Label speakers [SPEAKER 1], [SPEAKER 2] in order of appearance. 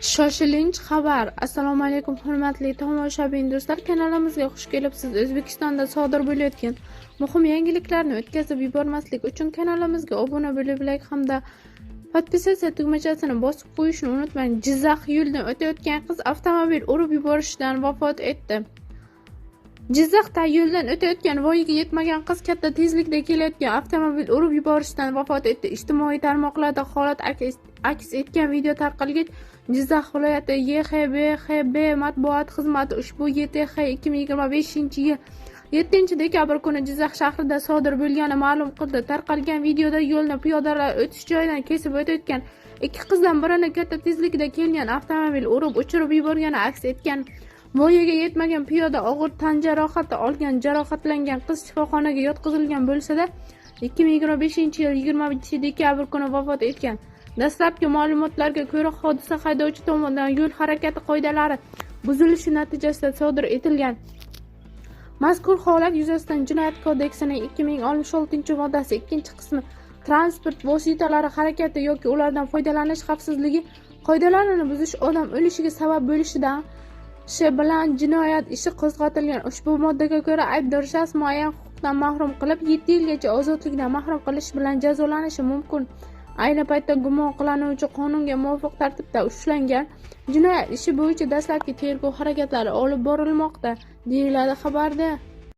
[SPEAKER 1] Shoshilinch xabar. Assalomu alaykum hurmatli tomoshabin do'stlar, kanalimizga xush kelibsiz. O'zbekistonda sodir bo'layotgan muhim yangiliklarni o'tkazib yubormaslik uchun kanalimizga obuna bo'lib, like hamda podpisatsiya tugmachasini bosib qo'yishni unutmang. Jizzax yo'ldan o'tayotgan qiz avtomobil urib yuborishidan vafot etdi. Jizzaxda yo'ldan o'tayotgan voyaga yetmagan qiz katta tezlikda kelayotgan avtomobil urib yuborishidan vafot etdi. Ijtimoiy tarmoqlarda holat aks etgan video tarqalgach, Jizzax viloyati YHBXB matbuot xizmati ushbu YTH 2025-yil 7-dekabr kuni Jizzax shahrida sodir bo'lganini ma'lum qildi. Tarqalgan videoda yo'lni piyodalar o'tish joyidan kesib o'tayotgan ikki qizdan birini katta tezlikda kelgan avtomobil urib o'chirib yuborgani aks etgan. Voyaga yetmagan piyoda og'ir tan jarohati olgan. Jarohatlangan qiz shifoxonaga yotqizilgan bo'lsa-da, 2025-yil 20-dekabr kuni vafot etgan. Dastlabki ma'lumotlarga ko'ra, hodisa haydovchi tomonidan yo'l harakati qoidalari buzilishi natijasida sodir etilgan. Mazkur holat yuzasidan Jinoyat kodeksining 2066-moddasi 2-qismi transport vositalari harakati yoki ulardan foydalanish xavfsizligi qoidalarini buzish odam o'lishiga sabab bo'lishidan bilan jinoyat ishi qo'zg'atilgan. Ushbu moddaga ko'ra aybdor shaxs muayyan huquqdan mahrum qilib 7 yilgacha ozodlikdan mahrum qilish bilan jazolanishi mumkin. Ayni paytda gumon qilinuvchi qonunga muvofiq tartibda ushlangan. Jinoyat ishi bo'yicha dastlabki tergov harakatlari olib borilmoqda, deyiladi xabarda.